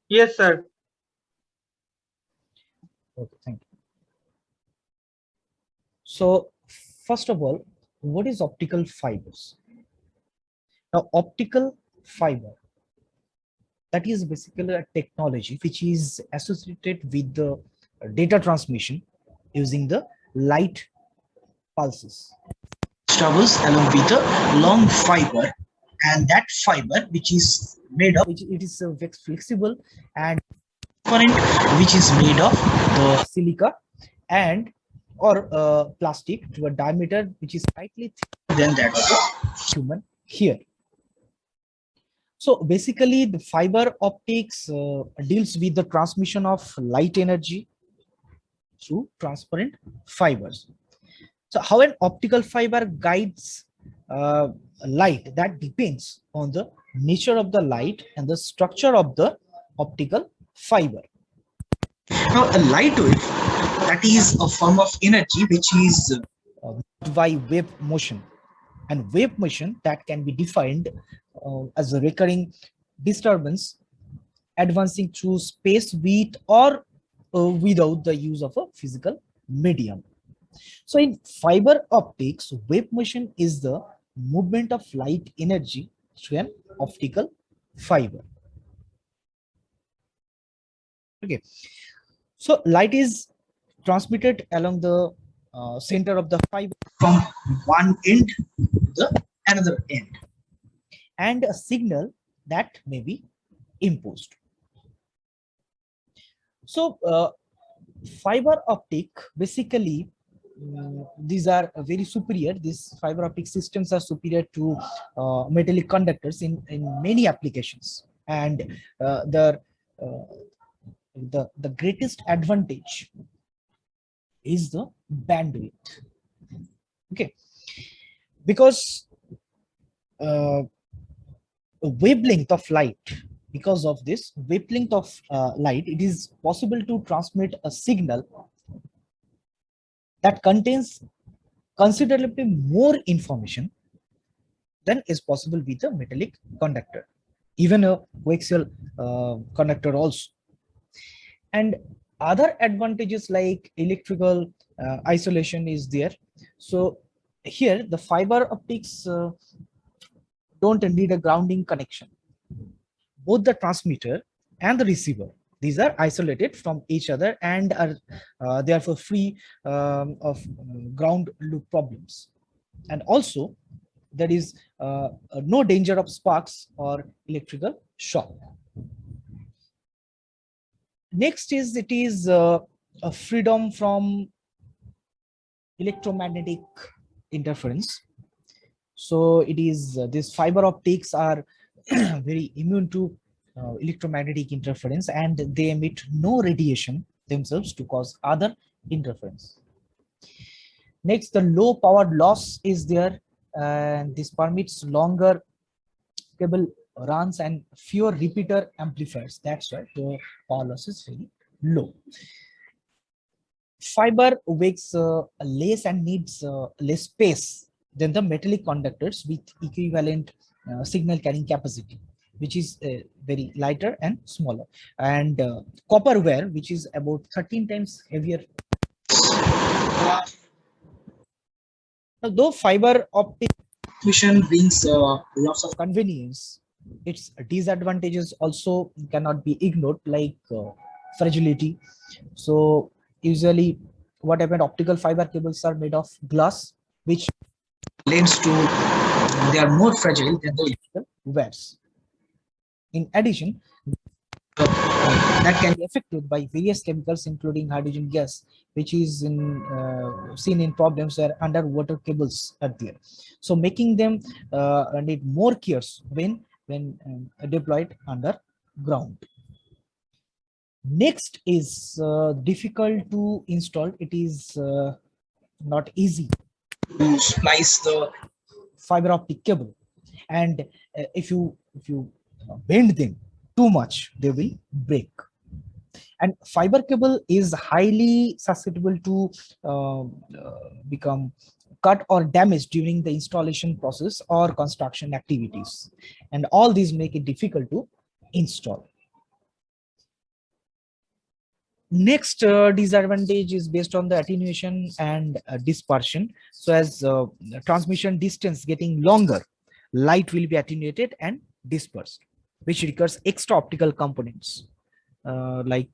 Yes, sir. Okay, thank you. So, first of all, what is optical fibers? Now, optical fiber, that is basically a technology which is associated with the data transmission using the light pulses. Travels along with a long fiber, and that fiber, which is made of, which it is flexible and current, which is made of the silica and or plastic to a diameter which is slightly thicker than that of a human hair. So basically, the fiber optics deals with the transmission of light energy through transparent fibers. So how an optical fiber guides light, that depends on the nature of the light and the structure of the optical fiber. Now, a light wave, that is a form of energy which is by wave motion, and wave motion that can be defined as a recurring disturbance advancing through space with or without the use of a physical medium. So in fiber optics, wave motion is the movement of light energy through an optical fiber. Okay, so light is transmitted along the center of the fiber from one end to the another end, and a signal that may be imposed. So fiber optic basically, these are very superior. These fiber optic systems are superior to metallic conductors in many applications, and the the greatest advantage is the bandwidth. Okay, because uh, wavelength of light, because of this wavelength of light, it is possible to transmit a signal that contains considerably more information than is possible with a metallic conductor, even a coaxial conductor also. And other advantages like electrical isolation is there. So here the fiber optics don't need a grounding connection. Both the transmitter and the receiver, these are isolated from each other and are therefore free of ground loop problems. And also there is no danger of sparks or electrical shock. Next is it is a freedom from electromagnetic interference. So it is these fiber optics are very immune to electromagnetic interference, and they emit no radiation themselves to cause other interference. Next, the low power loss is there, and this permits longer cable runs and fewer repeater amplifiers. That's why the power loss is very low. Fiber weighs less and needs less space than the metallic conductors with equivalent signal carrying capacity, which is very lighter and smaller. And copper wire, which is about 13 times heavier. Now, though fiber optic transmission brings lots of convenience, its disadvantages also cannot be ignored, like fragility. So usually what happened, optical fiber cables are made of glass, which leads to they are more fragile than the electrical wires. In addition, that can be affected by various chemicals, including hydrogen gas, which is seen in problems where underwater cables are there. So making them need more cares when deployed underground. Next is difficult to install. It is not easy to splice the fiber optic cable, and if you bend them too much, they will break. And fiber cable is highly susceptible to become cut or damaged during the installation process or construction activities, and all these make it difficult to install. Next disadvantage is based on the attenuation and dispersion. So as transmission distance getting longer, light will be attenuated and dispersed, which requires extra optical components like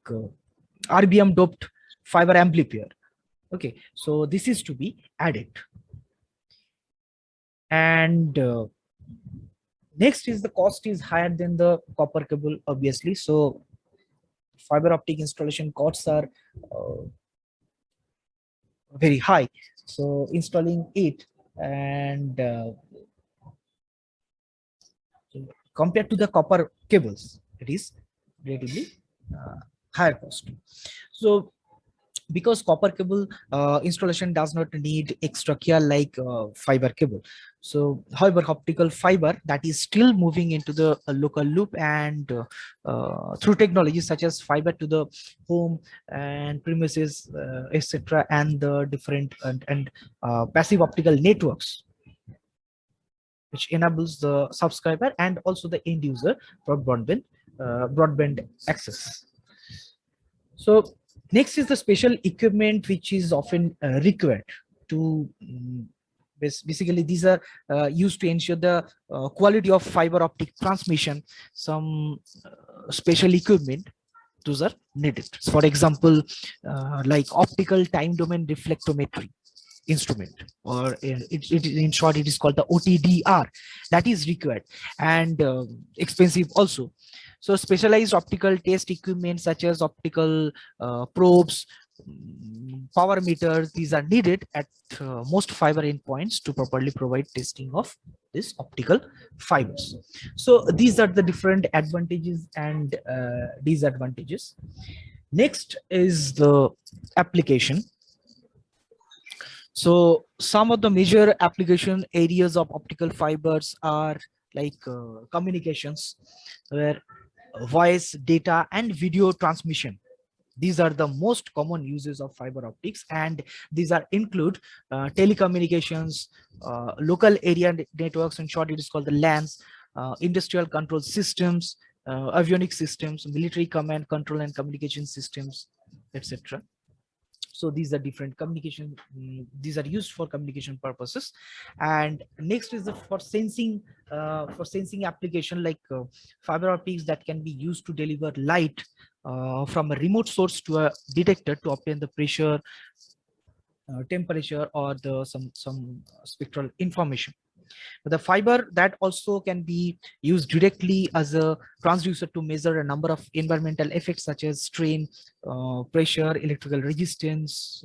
RBM doped fiber amplifier. Okay, so this is to be added. And next is the cost is higher than the copper cable, obviously. So fiber optic installation costs are very high. So installing it and compared to the copper cables, it is relatively higher cost. So because copper cable installation does not need extra care like fiber cable. So however, optical fiber that is still moving into the local loop and through technologies such as fiber to the home and premises, etc., and the different and passive optical networks, which enables the subscriber and also the end user for broadband access. So next is the special equipment which is often required to basically these are used to ensure the quality of fiber optic transmission. Some special equipment those are needed. For example, like optical time domain reflectometry instrument, or in short it is called the OTDR, that is required and expensive also. So specialized optical test equipment such as optical probes, power meters, these are needed at most fiber endpoints to properly provide testing of this optical fibers. So these are the different advantages and disadvantages. Next is the application. So some of the major application areas of optical fibers are like communications, where voice, data, and video transmission. These are the most common uses of fiber optics, and these are include telecommunications, local area networks, in short it is called the LANs, industrial control systems, avionic systems, military command control and communication systems, etc. So these are different communication, these are used for communication purposes. And next is the for sensing application, like fiber optics that can be used to deliver light from a remote source to a detector to obtain the pressure, temperature, or the some spectral information. The fiber that also can be used directly as a transducer to measure a number of environmental effects such as strain, pressure, electrical resistance,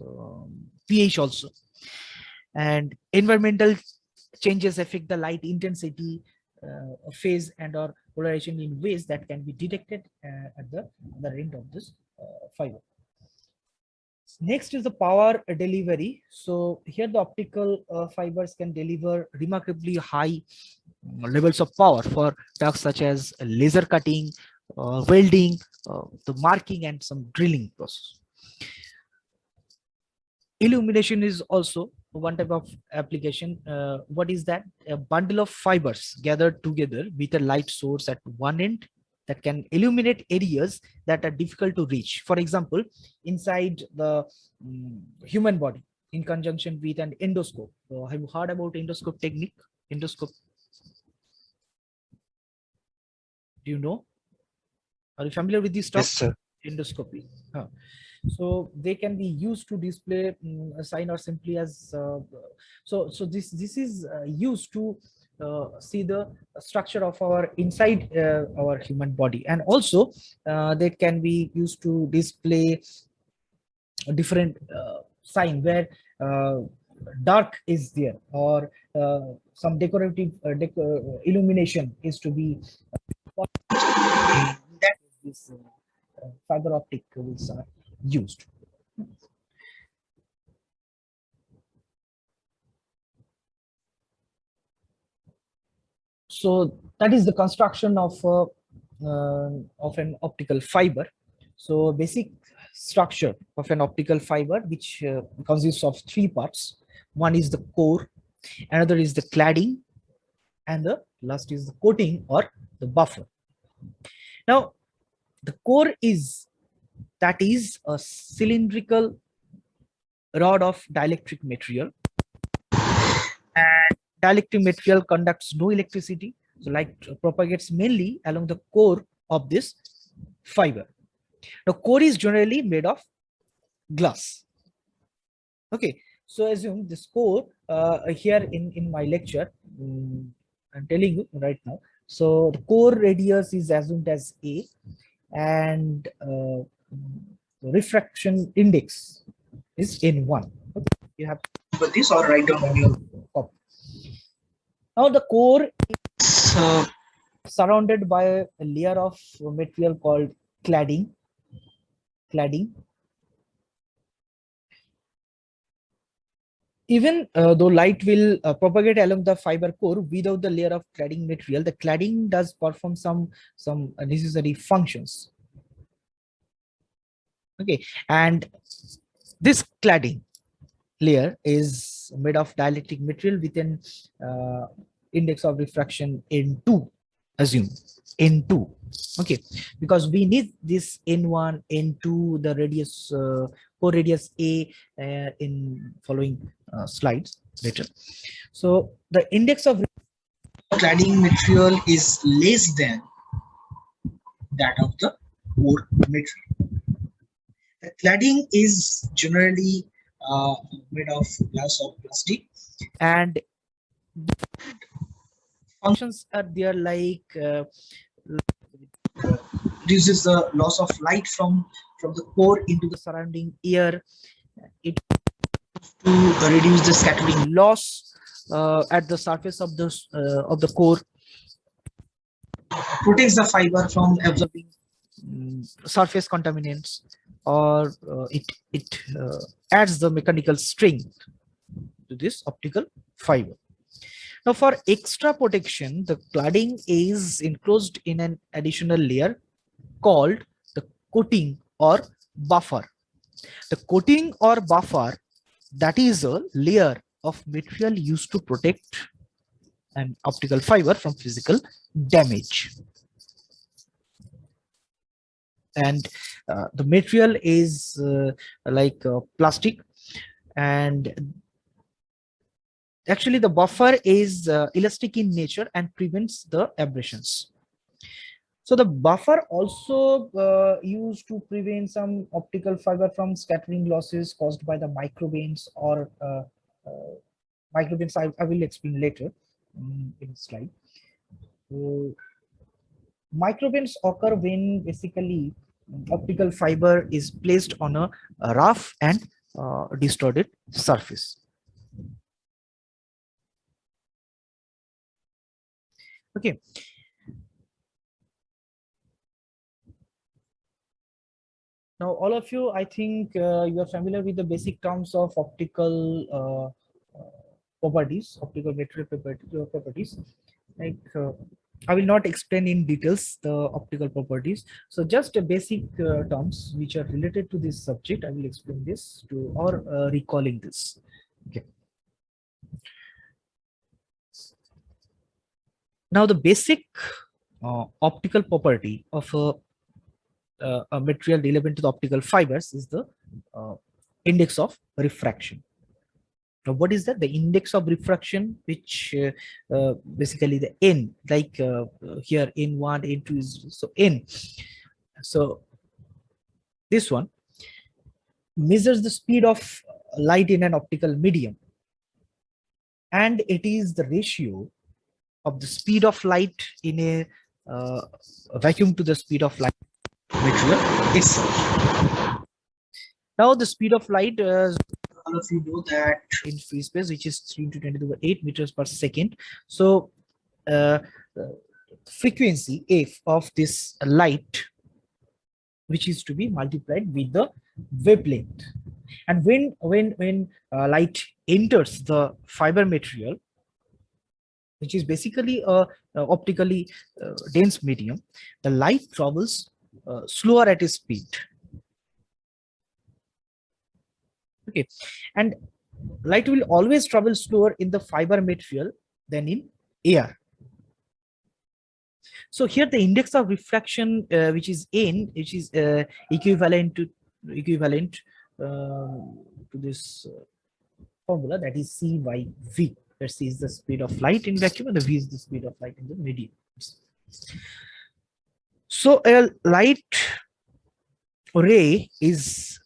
pH also. And environmental changes affect the light intensity, phase, and or polarization in ways that can be detected at the other end of this fiber. Next is the power delivery. So here the optical fibers can deliver remarkably high levels of power for tasks such as laser cutting, welding, the marking, and some drilling process. Illumination is also one type of application. What is that? A bundle of fibers gathered together with a light source at one end that can illuminate areas that are difficult to reach. For example, inside the human body in conjunction with an endoscope. So have you heard about endoscope technique? Endoscope. Do you know? Are you familiar with this stuff? Yes, sir. Endoscopy. So they can be used to display a sign, or simply as so this is used to see the structure of our inside our human body, and also they can be used to display a different sign where dark is there, or some decorative illumination is to be that this fiber optic cables are used. So that is the construction of an optical fiber. So basic structure of an optical fiber, which consists of three parts. One is the core, another is the cladding, and the last is the coating or the buffer. Now, the core is that is a cylindrical rod of dielectric material, and dielectric material conducts no electricity, so light propagates mainly along the core of this fiber. The core is generally made of glass. Okay, so assume this core here in my lecture, I'm telling you right now. So the core radius is assumed as A, and refraction index is N1. Okay, you have to put this or write down on your copy. Now the core is surrounded by a layer of material called cladding. Even though light will propagate along the fiber core without the layer of cladding material, the cladding does perform some necessary functions. Okay, and this cladding layer is made of dielectric material with an index of refraction N2, assume N2. Okay, because we need this N1, N2, the radius, core radius A in following slides later. So the index of cladding material is less than that of the core material. The cladding is generally made of glass or plastic, and functions are there like reduces the loss of light from the core into the surrounding air. It to reduce the scattering loss at the surface of the core, protects the fiber from absorbing surface contaminants, or it adds the mechanical strength to this optical fiber. Now, for extra protection, the cladding is enclosed in an additional layer called the coating or buffer. The coating or buffer, that is a layer of material used to protect an optical fiber from physical damage. And the material is like plastic, and actually the buffer is elastic in nature and prevents the abrasions. So the buffer also used to prevent some optical fiber from scattering losses caused by the microbands or microbands. I will explain later in slide. So microbands occur when basically optical fiber is placed on a rough and distorted surface. Okay. Now, all of you, I think you are familiar with the basic terms of optical properties, optical material properties. Like I will not explain in details the optical properties. So just a basic terms which are related to this subject, I will explain this to or recalling this. Okay. Now the basic optical property of a material relevant to the optical fibers is the index of refraction. Now, what is that? The index of refraction, which basically the n, like here n1, n2 is so n. So this one measures the speed of light in an optical medium, and it is the ratio of the speed of light in a vacuum to the speed of light material itself. Now the speed of light, all of you know that in free space, which is 3 into 10 to the 8 meters per second. So frequency f of this light, which is to be multiplied with the wavelength, and when light enters the fiber material, which is basically a optically dense medium, the light travels slower at a speed. Okay, and light will always travel slower in the fiber material than in air. So here the index of refraction, which is n, which is equivalent to this formula, that is c by v, where c is the speed of light in vacuum and the v is the speed of light in the medium. So a light ray is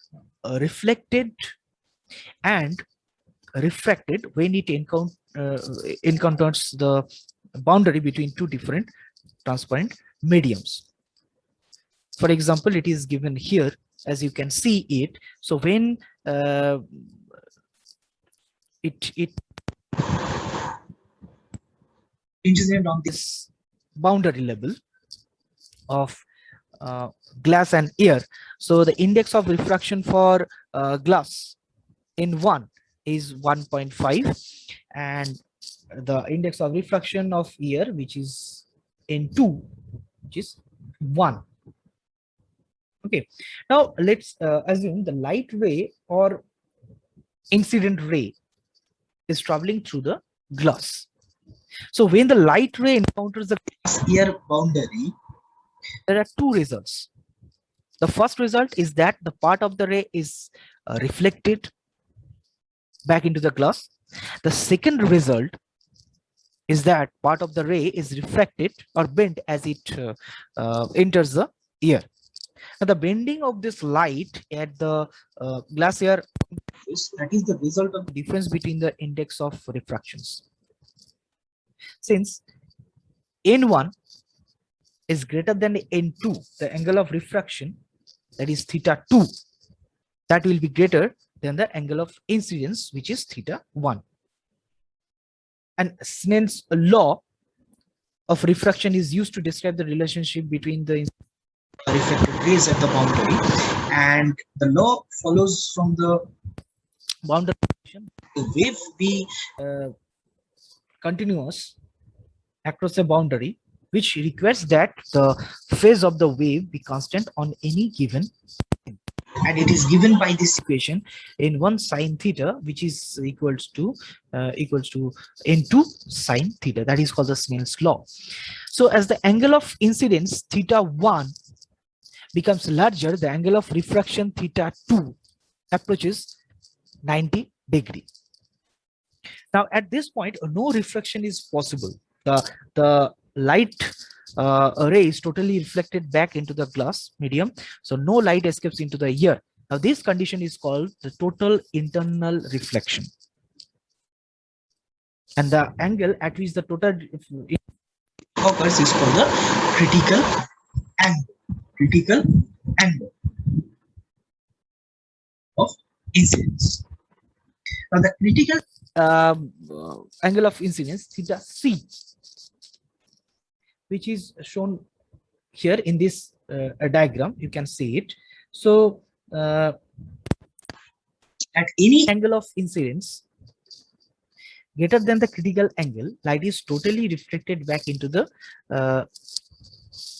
reflected and refracted when it encounters the boundary between two different transparent mediums. For example, it is given here, as you can see it. So when it incident on this boundary level of glass and air, so the index of refraction for glass in 1 is 1.5, and the index of refraction of air, which is in 2, which is 1. Okay, now let's assume the light ray or incident ray is traveling through the glass. So when the light ray encounters the glass air boundary, there are two results. The first result is that the part of the ray is reflected back into the glass. The second result is that part of the ray is refracted or bent as it enters the air. Now, the bending of this light at the glass air, that is the result of the difference between the index of refractions. Since n1 is greater than n2, the angle of refraction, that is theta 2, that will be greater than the angle of incidence, which is theta 1. And Snell's law of refraction is used to describe the relationship between the reflected rays at the boundary, and the law follows from the boundary. The wave be continuous across a boundary, which requires that the phase of the wave be constant on any given time. And it is given by this equation in 1 sine theta, which is equals to n2 sine theta. That is called the Snell's law. So as the angle of incidence theta 1 becomes larger, the angle of refraction theta 2 approaches 90 degrees. Now at this point, no refraction is possible. The light ray is totally reflected back into the glass medium, so no light escapes into the air. Now this condition is called the total internal reflection, and the angle at which the total occurs is called the critical angle of incidence. Now the critical angle of incidence theta c, which is shown here in this diagram, you can see it. So at any angle of incidence greater than the critical angle, light is totally reflected back into the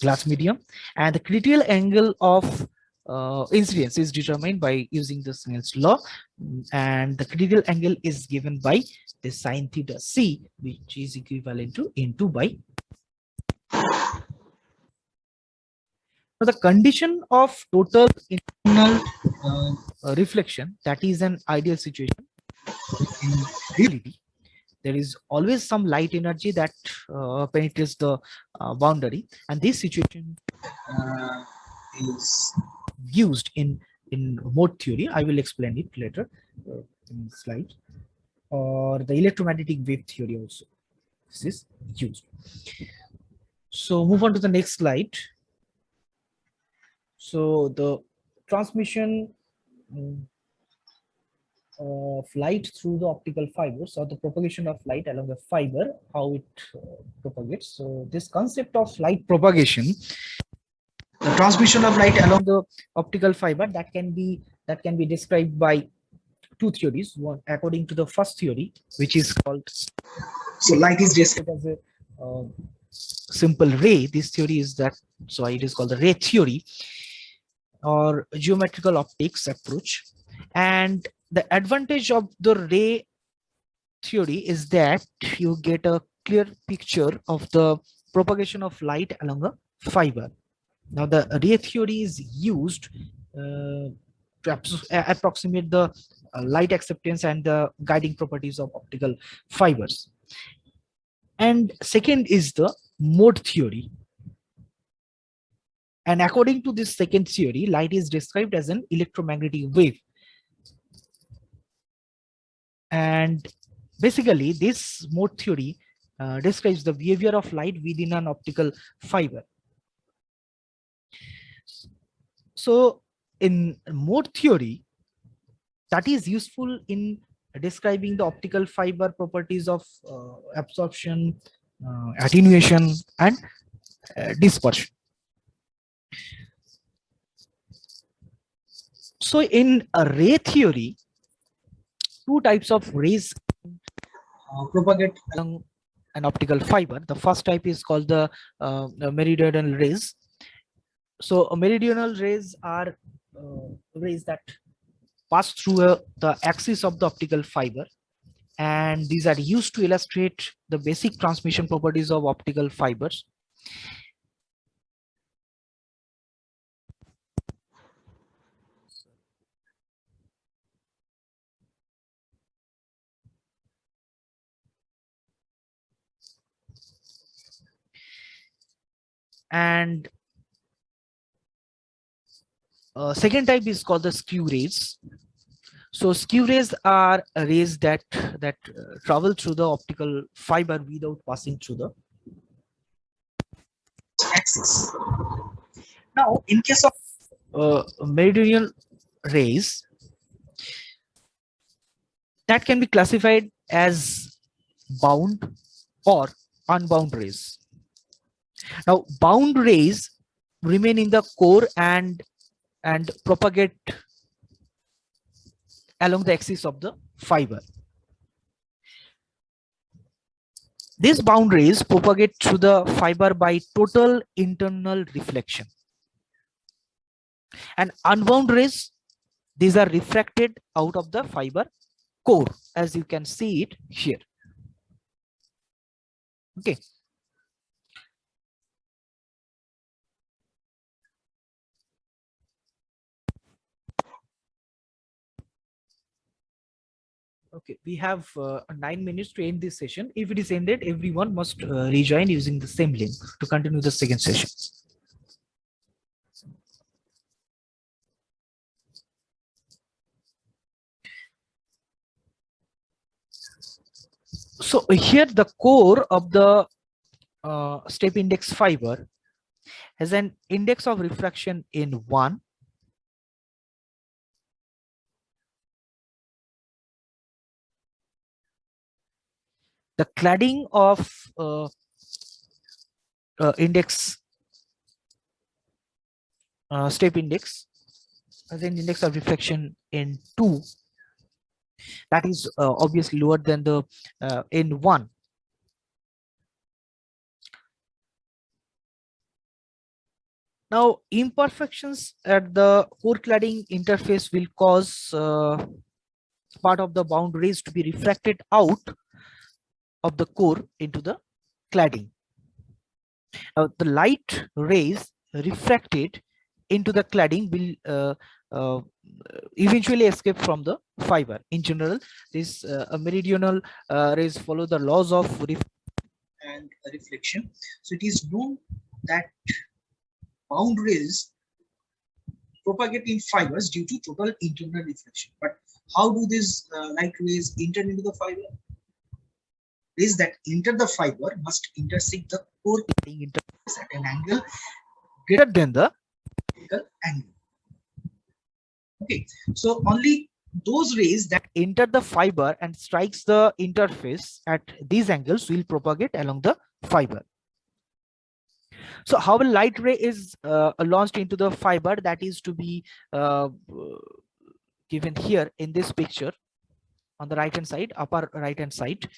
glass medium, and the critical angle of incidence is determined by using the Snell's law, and the critical angle is given by the sine theta c, which is equivalent to n2 by. So the condition of total internal reflection, that is an ideal situation. In reality, there is always some light energy that penetrates the boundary, and this situation is used in mode theory. I will explain it later in the slide, or the electromagnetic wave theory also. This is used. So move on to the next slide. So the transmission of light through the optical fibers, or the propagation of light along a fiber, how it propagates. So this concept of light propagation, the transmission of light along the optical fiber, that can be described by two theories. One, according to the first theory, which is called, so light is described as a simple ray. This theory is that, so it is called the ray theory or geometrical optics approach. And the advantage of the ray theory is that you get a clear picture of the propagation of light along a fiber. Now the ray theory is used to approximate the light acceptance and the guiding properties of optical fibers. And second is the mode theory. And according to this second theory, light is described as an electromagnetic wave. And basically, this mode theory describes the behavior of light within an optical fiber. So in mode theory, that is useful in describing the optical fiber properties of absorption, attenuation, and dispersion. So in a ray theory, two types of rays propagate along an optical fiber. The first type is called the meridional rays. So meridional rays are rays that pass through the axis of the optical fiber, and these are used to illustrate the basic transmission properties of optical fibers. And second type is called the SKEW rays. So SKEW rays are rays that travel through the optical fiber without passing through the axis. Now, in case of meridional rays, that can be classified as bound or unbound rays. Now, bound rays remain in the core and propagate along the axis of the fiber. These bound rays propagate through the fiber by total internal reflection. And unbound rays, these are refracted out of the fiber core, as you can see it here. Okay. Okay, we have 9 minutes to end this session. If it is ended, everyone must rejoin using the same link to continue the second session. So here the core of the step index fiber has an index of refraction in 1. The cladding of index step index has an index of refraction in 2. That is obviously lower than the in 1. Now, imperfections at the core cladding interface will cause part of the bound rays to be refracted out of the core into the cladding. Now, the light rays refracted into the cladding will eventually escape from the fiber. In general, these meridional rays follow the laws of and reflection. So it is known that bound rays propagate in fibers due to total internal reflection. But how do these light rays enter into the fiber? Rays that enter the fiber must intersect the core interface at an angle greater than the optical angle. Okay, so only those rays that enter the fiber and strikes the interface at these angles will propagate along the fiber. So how a light ray is launched into the fiber, that is to be given here in this picture on the right hand side, upper right hand side.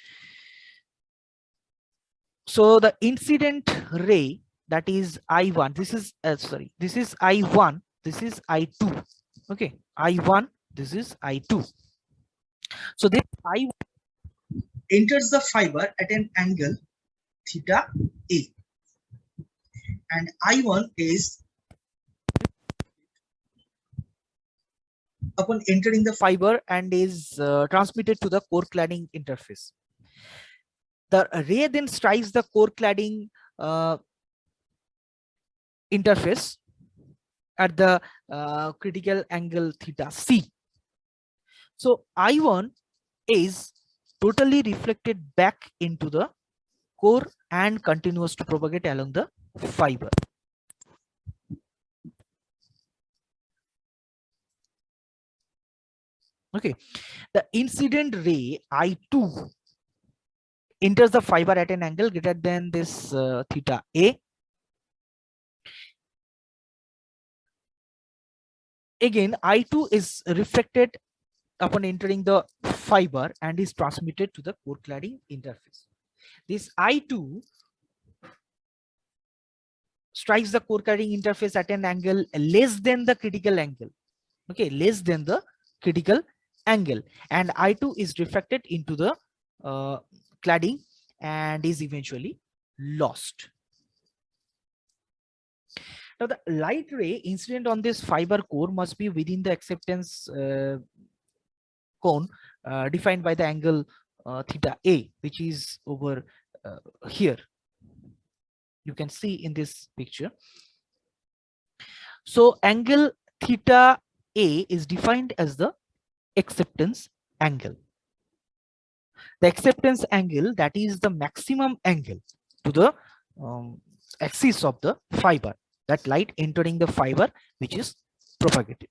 So the incident ray, that is I1, this is this is I1, this is I2. Okay, I1, this is I2. So this I1 enters the fiber at an angle theta A. and I1 is upon entering the fiber and is transmitted to the core cladding interface. The ray then strikes the core cladding interface at the critical angle theta c. So I1 is totally reflected back into the core and continues to propagate along the fiber. Okay, the incident ray I2 enters the fiber at an angle greater than this theta A. Again, I2 is reflected upon entering the fiber and is transmitted to the core cladding interface. This I2 strikes the core cladding interface at an angle less than the critical angle. Okay, less than the critical angle, and I2 is reflected into the cladding and is eventually lost. Now, the light ray incident on this fiber core must be within the acceptance cone defined by the angle theta A, which is over here. You can see in this picture. So angle theta A is defined as the acceptance angle. The acceptance angle, that is the maximum angle to the axis of the fiber, that light entering the fiber which is propagated.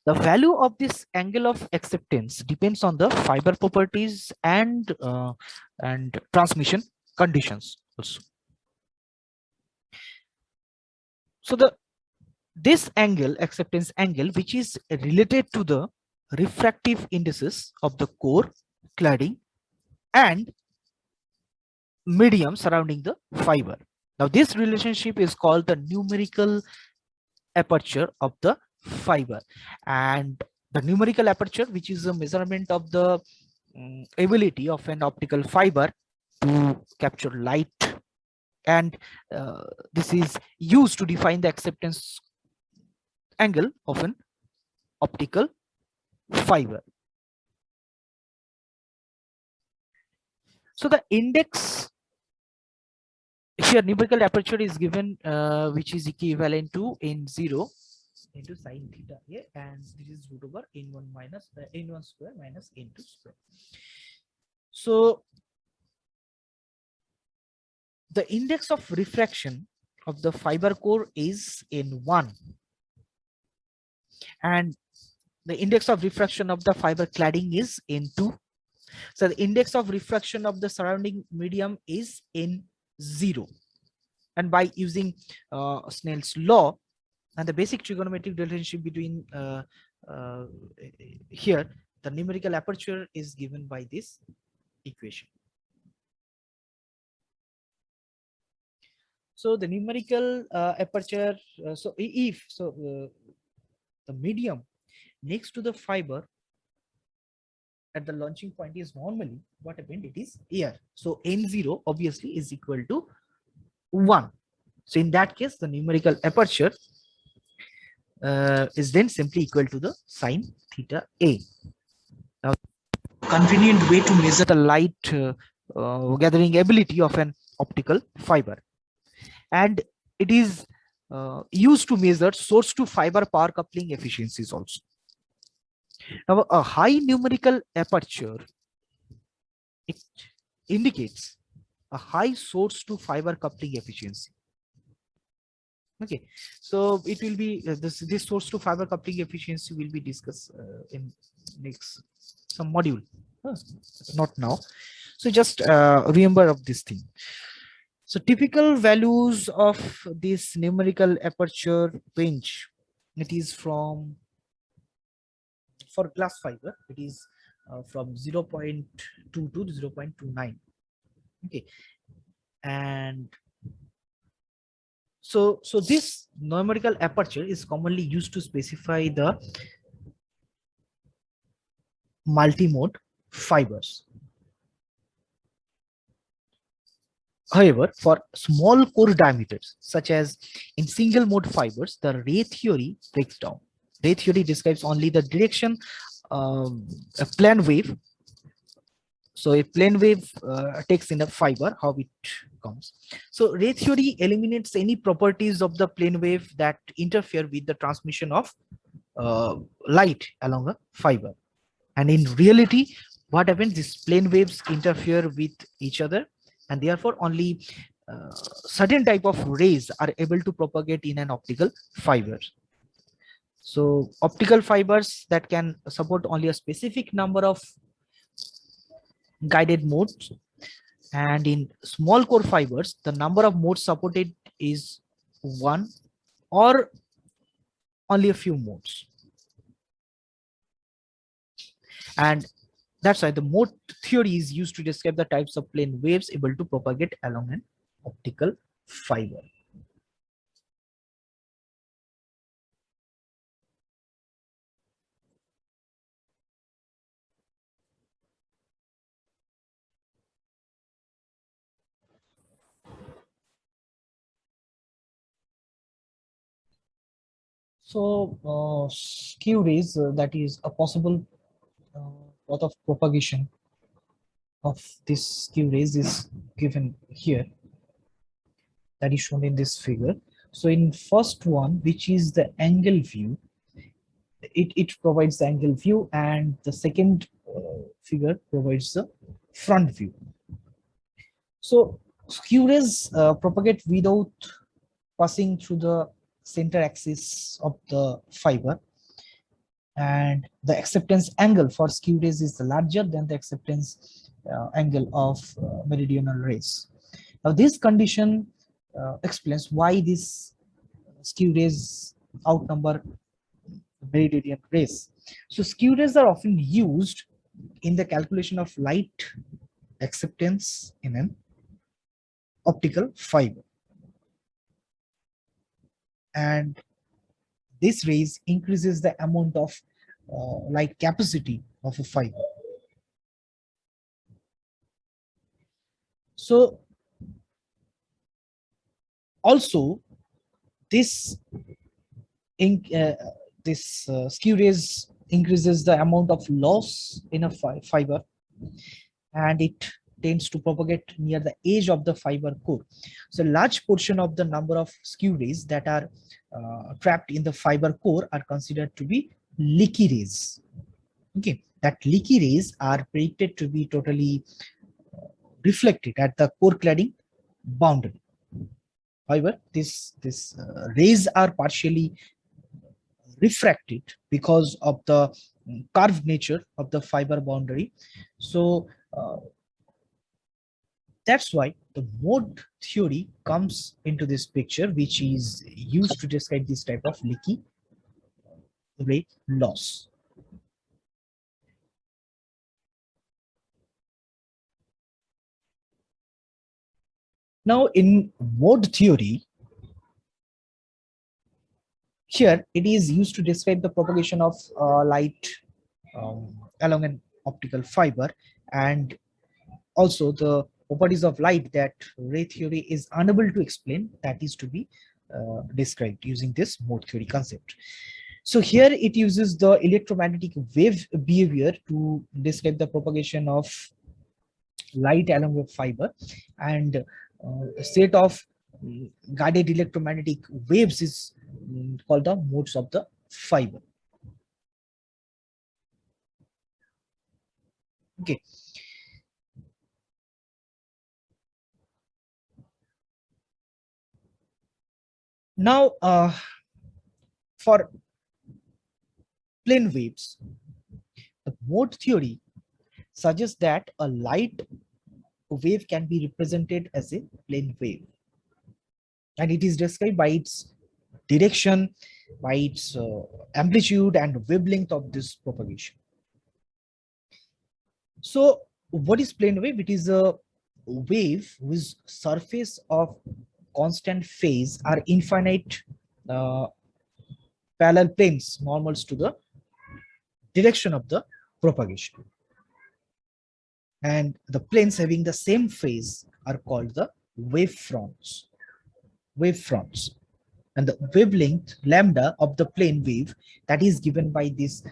The value of this angle of acceptance depends on the fiber properties and transmission conditions also. So this angle, acceptance angle, which is related to the refractive indices of the core, cladding, and medium surrounding the fiber. Now, this relationship is called the numerical aperture of the fiber, and the numerical aperture, which is a measurement of the ability of an optical fiber to capture light, and this is used to define the acceptance angle of an optical fiber. So the index here, numerical aperture is given, which is equivalent to n0 into sine theta here, and this is root over n1 minus n1 square minus n2 square. So the index of refraction of the fiber core is n1, and the index of refraction of the fiber cladding is n2. So the index of refraction of the surrounding medium is n0, and by using Snell's law and the basic trigonometric relationship between here, the numerical aperture is given by this equation. So the numerical aperture, so if the medium next to the fiber at the launching point is normally what happened, it is air. So n0 obviously is equal to 1. So in that case, the numerical aperture is then simply equal to the sine theta A. Now, convenient way to measure the light gathering ability of an optical fiber, and it is used to measure source to fiber power coupling efficiencies also. Now, a high numerical aperture, it indicates a high source to fiber coupling efficiency. Okay, so it will be this source to fiber coupling efficiency will be discussed in next some module, not now. So just remember of this thing. So typical values of this numerical aperture range, it is from, for glass fiber, it is from 0.2 to 0.29. Okay, and so this numerical aperture is commonly used to specify the multimode fibers. However, for small core diameters, such as in single mode fibers, the ray theory breaks down. Ray theory describes only the direction a plane wave. So a plane wave takes in a fiber, how it comes. So ray theory eliminates any properties of the plane wave that interfere with the transmission of uh, light along a fiber. And in reality, what happens is plane waves interfere with each other, and therefore only certain type of rays are able to propagate in an optical fiber. So optical fibers that can support only a specific number of guided modes, and in small core fibers, the number of modes supported is one or only a few modes. And that's why the mode theory is used to describe the types of plane waves able to propagate along an optical fiber. So skew rays, that is a possible path of propagation of this skew rays is given here, that is shown in this figure. So in first one, which is the angle view, it provides the angle view, and the second figure provides the front view. So skew rays propagate without passing through the center axis of the fiber, and the acceptance angle for skew rays is larger than the acceptance angle of meridional rays. Now this condition explains why these skew rays outnumber meridional rays. So skew rays are often used in the calculation of light acceptance in an optical fiber, and this rays increases the amount of light capacity of a fiber. So also this in, skew rays increases the amount of loss in a fiber, and it tends to propagate near the edge of the fiber core. So large portion of the number of skew rays that are trapped in the fiber core are considered to be leaky rays. Okay, that leaky rays are predicted to be totally reflected at the core cladding boundary. However, this rays are partially refracted because of the curved nature of the fiber boundary. So that's why the mode theory comes into this picture, which is used to describe this type of leaky ray loss. Now in mode theory, here it is used to describe the propagation of light along an optical fiber, and also the properties of light that ray theory is unable to explain, that is to be described using this mode theory concept. So here it uses the electromagnetic wave behavior to describe the propagation of light along a fiber, and a set of guided electromagnetic waves is called the modes of the fiber. Okay. Now, for plane waves, the mode theory suggests that a light wave can be represented as a plane wave, and it is described by its direction, by its amplitude and wavelength of this propagation. So what is plane wave? It is a wave whose surface of constant phase are infinite parallel planes normals to the direction of the propagation, and the planes having the same phase are called the wavefronts. Wavefronts. And the wavelength lambda of the plane wave that is given by this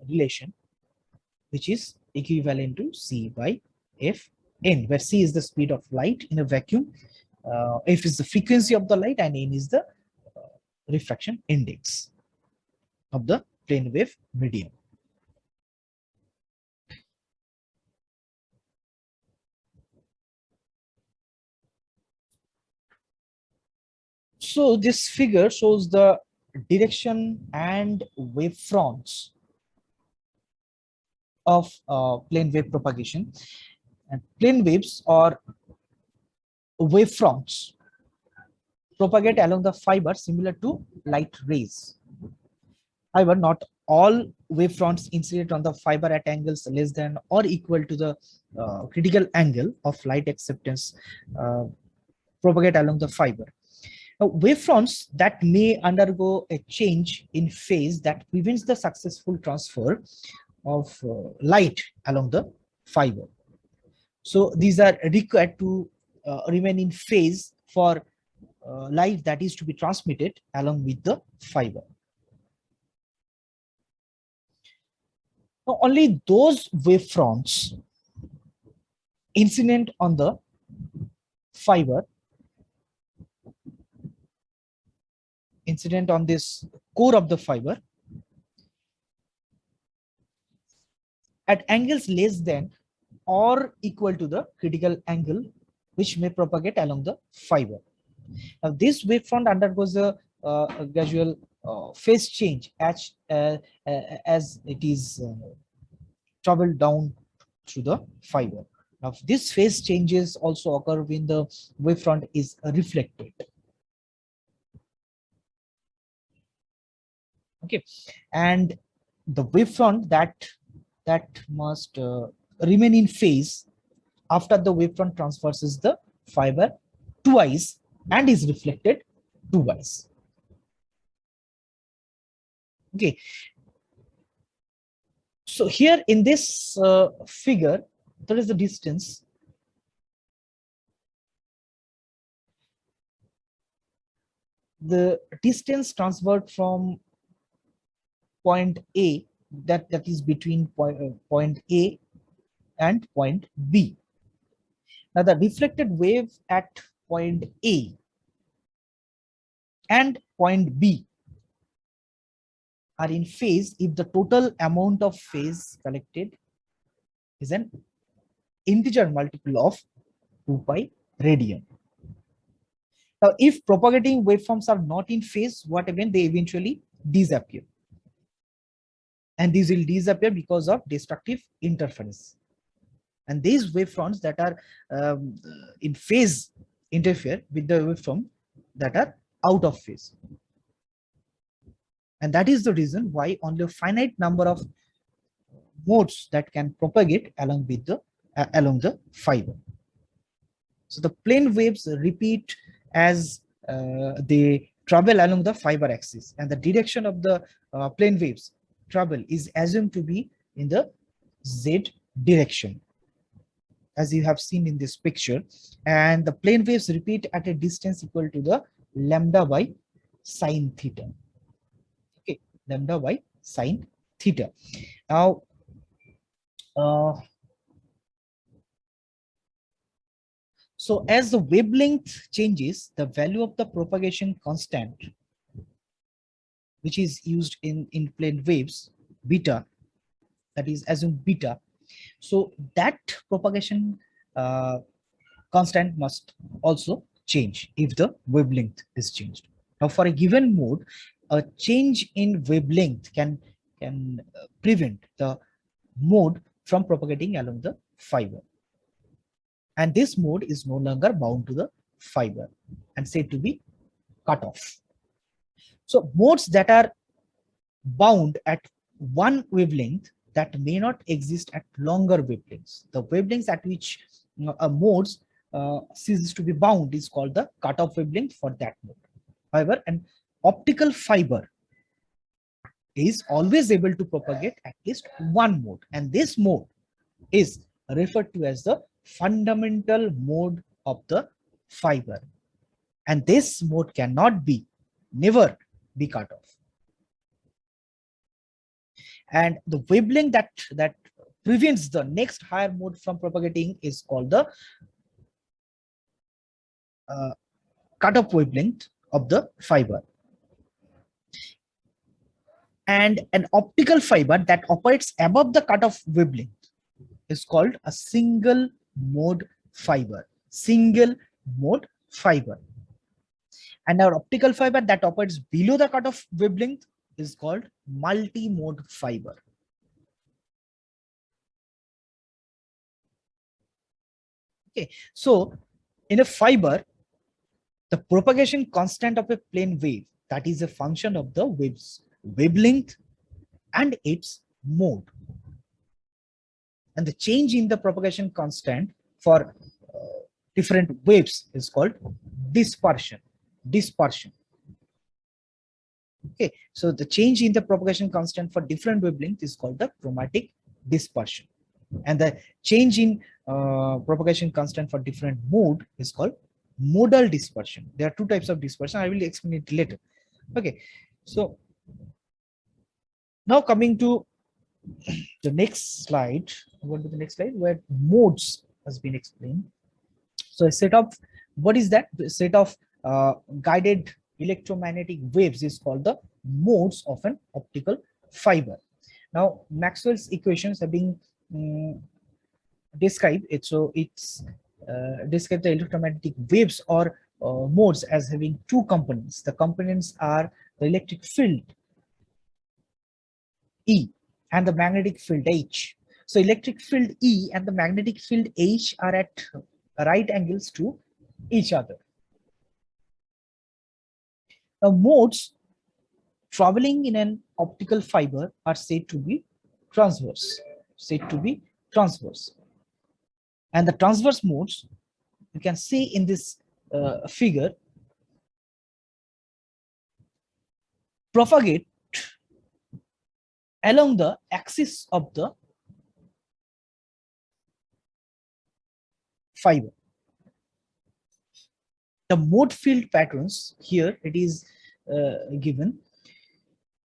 relation, which is equivalent to c by fn, where c is the speed of light in a vacuum, f is the frequency of the light, and n is the refraction index of the plane wave medium. So this figure shows the direction and wavefronts of plane wave propagation. And plane waves or wavefronts propagate along the fiber similar to light rays. However, not all wavefronts incident on the fiber at angles less than or equal to the critical angle of light acceptance propagate along the fiber. Now, wavefronts that may undergo a change in phase that prevents the successful transfer of light along the fiber. So these are required to remain in phase for light that is to be transmitted along with the fiber. Now, only those wavefronts incident on the fiber, incident on this core of the fiber at angles less than or equal to the critical angle, which may propagate along the fiber. Now, this wavefront undergoes a gradual phase change as it is traveled down through the fiber. Now, this phase changes also occur when the wavefront is reflected. Okay, and the wavefront that must remain in phase after the wavefront transverses the fiber twice and is reflected twice. Okay, so here in this figure, there is the distance. The distance transferred from point A, that is between point A and point B. Now, the reflected wave at point A and point B are in phase if the total amount of phase collected is an integer multiple of 2 pi radian. Now, if propagating waveforms are not in phase, what again? They eventually disappear. And these will disappear because of destructive interference. And these wavefronts that are in phase interfere with the waveform that are out of phase. And that is the reason why only a finite number of modes that can propagate along with the along the fiber. So the plane waves repeat as they travel along the fiber axis, and the direction of the plane waves travel is assumed to be in the z direction, as you have seen in this picture. And the plane waves repeat at a distance equal to the lambda by sine theta. Okay, lambda by sine theta. Now, so as the wavelength changes, the value of the propagation constant, which is used in plane waves, beta, that is assumed beta. So that propagation constant must also change if the wavelength is changed. Now, for a given mode, a change in wavelength can prevent the mode from propagating along the fiber. And this mode is no longer bound to the fiber and said to be cut off. So modes that are bound at one wavelength that may not exist at longer wavelengths. The wavelengths at which modes ceases to be bound is called the cutoff wavelength for that mode. However, an optical fiber is always able to propagate at least one mode, and this mode is referred to as the fundamental mode of the fiber, and this mode cannot be, never be cut off. And the wavelength that prevents the next higher mode from propagating is called the cutoff wavelength of the fiber. And an optical fiber that operates above the cutoff wavelength is called a single mode fiber. Single mode fiber. And our optical fiber that operates below the cutoff wavelength is called multi-mode fiber. Okay, so in a fiber, the propagation constant of a plane wave, that is a function of the wave's wavelength and its mode. And the change in the propagation constant for different waves is called dispersion. Dispersion. Okay, so the change in the propagation constant for different wavelength is called the chromatic dispersion, and the change in propagation constant for different mode is called modal dispersion. There are two types of dispersion. I will explain it later. Okay, so now coming to the next slide, go to the next slide where modes has been explained. So a set of, what is that? The set of guided electromagnetic waves is called the modes of an optical fiber. Now Maxwell's equations have been described it. So it's describe the electromagnetic waves or modes as having two components. The components are the electric field E and the magnetic field H. So electric field E and the magnetic field H are at right angles to each other. Now modes traveling in an optical fiber are said to be transverse. Said to be transverse. And the transverse modes you can see in this figure propagate along the axis of the fiber. The mode field patterns here it is given.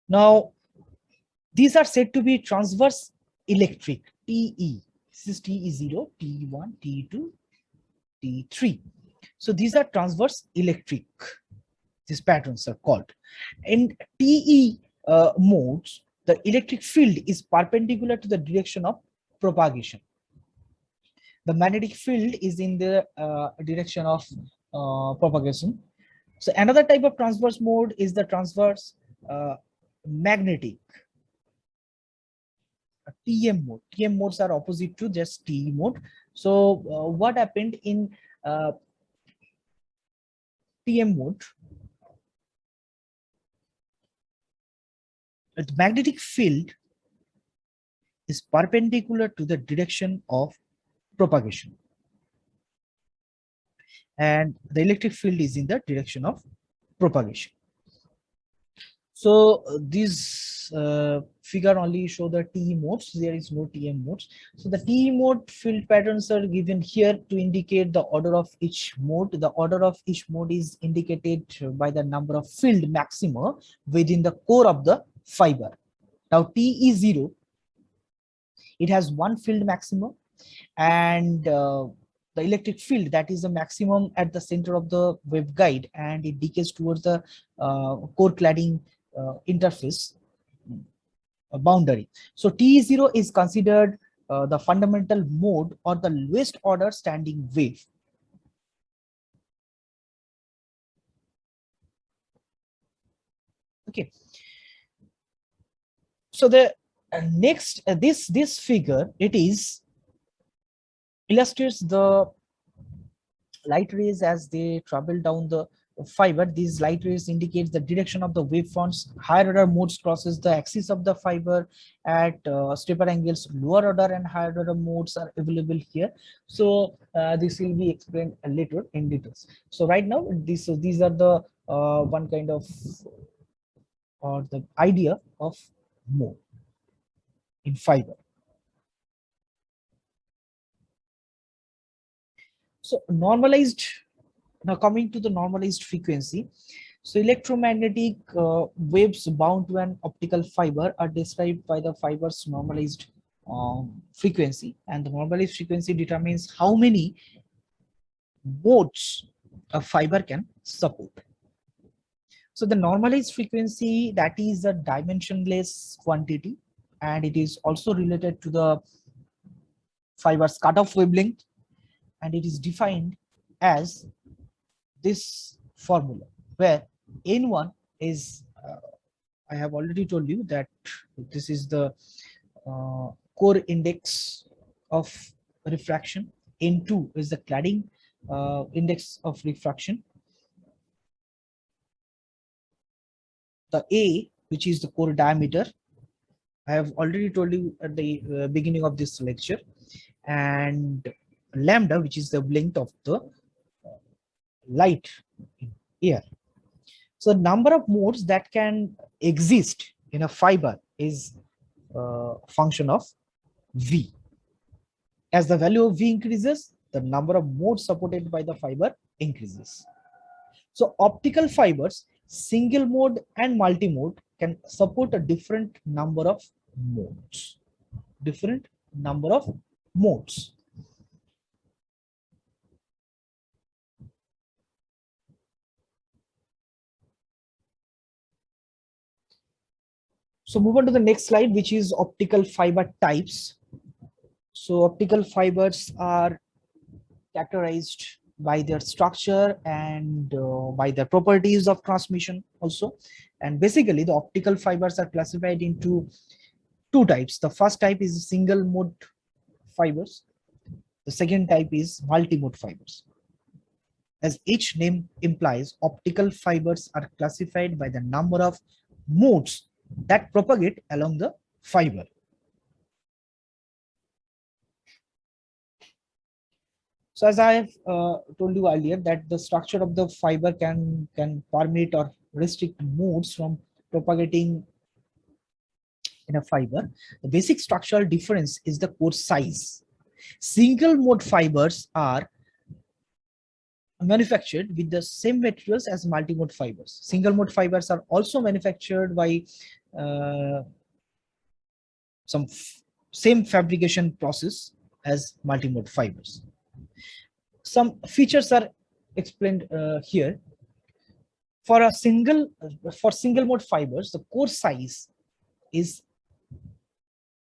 Now these are said to be transverse electric, TE. This is TE0, TE1, TE2, TE3. So these are transverse electric. These patterns are called. In TE modes, the electric field is perpendicular to the direction of propagation. The magnetic field is in the direction of propagation. So another type of transverse mode is the transverse magnetic. TM mode. TM modes are opposite to just TE mode. So what happened in TM mode? The magnetic field is perpendicular to the direction of propagation, and the electric field is in the direction of propagation. So this figure only show the TE modes. There is no TM modes. So the TE mode field patterns are given here to indicate the order of each mode. The order of each mode is indicated by the number of field maxima within the core of the fiber. Now TE0, it has one field maximum, and the electric field that is the maximum at the center of the waveguide, and it decays towards the core cladding interface boundary. So TE0 is considered the fundamental mode or the lowest order standing wave. Okay. So the next this figure it is illustrates the light rays as they travel down the fiber. These light rays indicate the direction of the wavefronts. Higher order modes crosses the axis of the fiber at steeper angles. Lower order and higher order modes are available here. So this will be explained later in details. So right now these are the one kind of or the idea of mode in fiber. So normalized, now coming to the normalized frequency. So electromagnetic waves bound to an optical fiber are described by the fiber's normalized frequency, and the normalized frequency determines how many modes a fiber can support. So the normalized frequency, that is a dimensionless quantity, and it is also related to the fiber's cutoff wavelength, and it is defined as this formula, where N1 is, I have already told you that this is the core index of refraction. N2 is the cladding index of refraction. The A, which is the core diameter, I have already told you at the beginning of this lecture, and lambda, which is the length of the light in air. So number of modes that can exist in a fiber is a function of V. As the value of V increases, the number of modes supported by the fiber increases. So optical fibers, single mode and multi-mode, can support a different number of modes. Different number of modes. So move on to the next slide, which is optical fiber types. So optical fibers are characterized by their structure and by their properties of transmission also. And basically the optical fibers are classified into two types. The first type is single mode fibers. The second type is multi-mode fibers. As each name implies, optical fibers are classified by the number of modes that propagate along the fiber. So as I have told you earlier, that the structure of the fiber can permit or restrict modes from propagating in a fiber. The basic structural difference is the core size. Single mode fibers are manufactured with the same materials as multi-mode fibers. Single mode fibers are also manufactured by some same fabrication process as multi-mode fibers. Some features are explained here. For single mode fibers, the core size is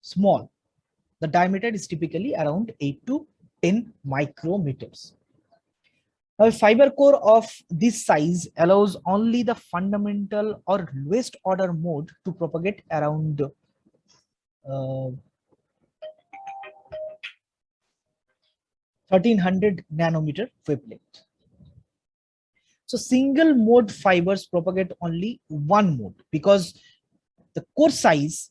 small. The diameter is typically around 8 to 10 micrometers. Now, a fiber core of this size allows only the fundamental or lowest order mode to propagate around 1300 nanometer wavelength. So single mode fibers propagate only one mode because the core size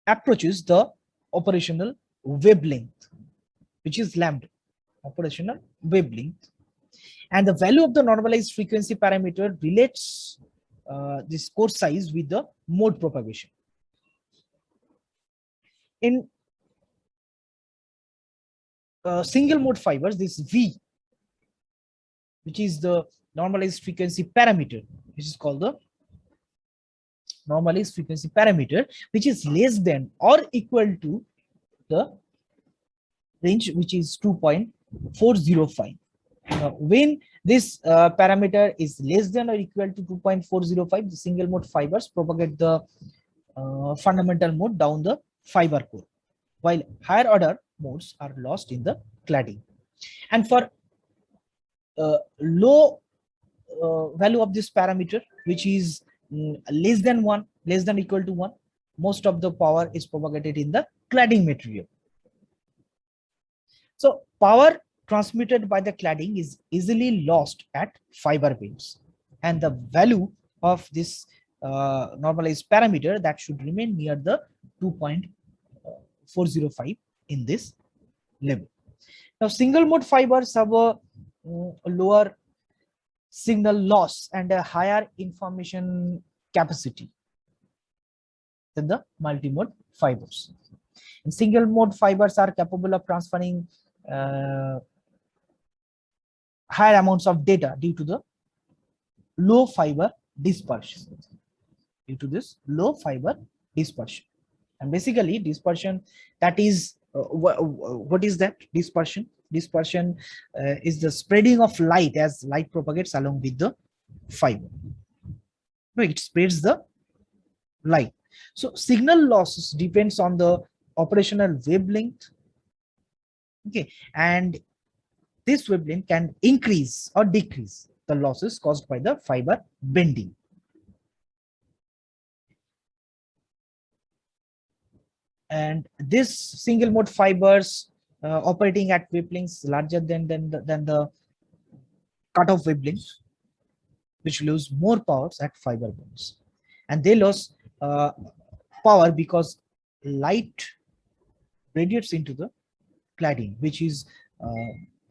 approaches the operational wavelength, which is lambda, operational wavelength. And the value of the normalized frequency parameter relates this core size with the mode propagation. In single mode fibers, this V, which is the normalized frequency parameter, which is called the normalized frequency parameter, which is less than or equal to the range, which is 2.405. When this parameter is less than or equal to 2.405, the single mode fibers propagate the fundamental mode down the fiber core, while higher order modes are lost in the cladding. And for low value of this parameter, which is less than equal to 1, most of the power is propagated in the cladding material. So power transmitted by the cladding is easily lost at fiber beams, and the value of this normalized parameter that should remain near the 2.405 in this level. Now single mode fibers have a lower signal loss and a higher information capacity than the multi-mode fibers. And single mode fibers are capable of transferring higher amounts of data due to the low fiber dispersion. Due to this low fiber dispersion, and basically dispersion, that is what is that dispersion? Dispersion is the spreading of light as light propagates along with the fiber. No, it spreads the light. So signal losses depends on the operational wavelength. Okay, and this wavelength can increase or decrease the losses caused by the fiber bending. And this single mode fibers operating at wavelengths larger than the cutoff wavelength, which lose more powers at fiber bonds, and they lose power because light radiates into the cladding, which is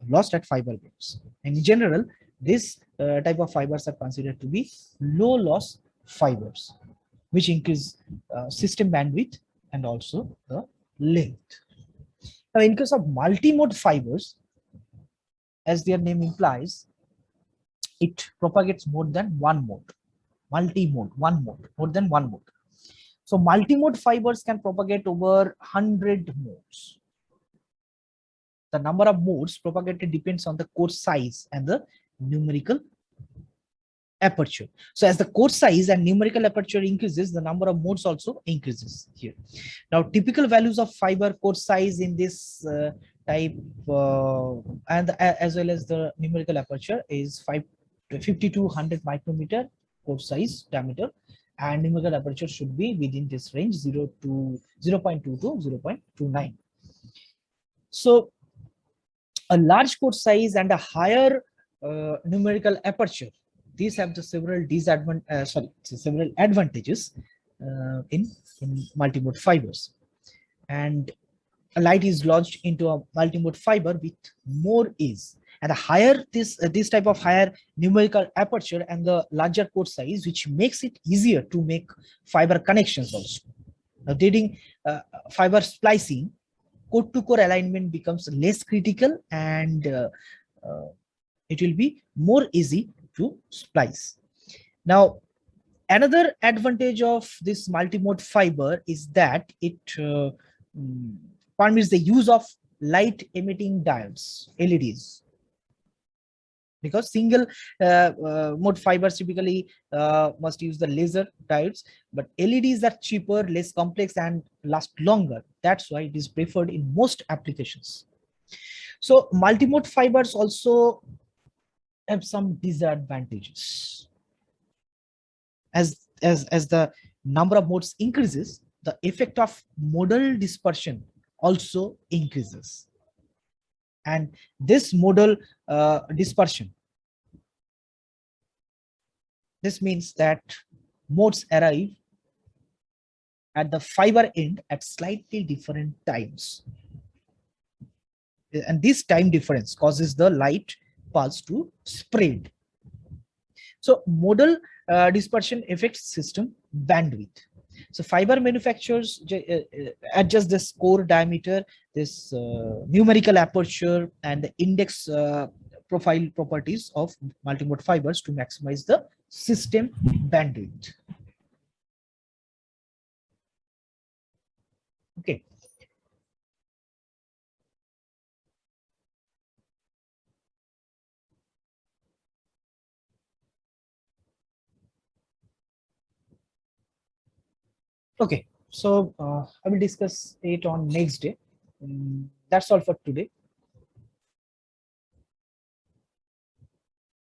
lost at fiber bonds. And in general, this type of fibers are considered to be low loss fibers, which increase system bandwidth and also the length. Now, in case of multi-mode fibers, as their name implies, it propagates more than one mode. Multi-mode, one mode, more than one mode. So multi-mode fibers can propagate over 100 modes. The number of modes propagated depends on the core size and the numerical aperture. So as the core size and numerical aperture increases, the number of modes also increases here. Now, typical values of fiber core size in this type and as well as the numerical aperture is 50 to 100 micrometer core size diameter, and numerical aperture should be within this range 0 to 0.2 to 0.29. So a large core size and a higher numerical aperture, these have the several several advantages in multimode fibers. And a light is lodged into a multimode fiber with more ease. And the higher this type of higher numerical aperture and the larger core size, which makes it easier to make fiber connections also. Now, during fiber splicing, core to core alignment becomes less critical, and it will be more easy to splice. Now, another advantage of this multimode fiber is that it permits the use of light emitting diodes, LEDs, because single mode fibers typically must use the laser diodes, but LEDs are cheaper, less complex, and last longer. That's why it is preferred in most applications. So multimode fibers also have some disadvantages. As the number of modes increases, the effect of modal dispersion also increases. And this modal dispersion, this means that modes arrive at the fiber end at slightly different times. And this time difference causes the light pulse to spread. So modal dispersion affects system bandwidth. So fiber manufacturers adjust this core diameter, this numerical aperture, and the index profile properties of multimode fibers to maximize the system bandwidth. Okay. Okay, so I will discuss it on next day. That's all for today.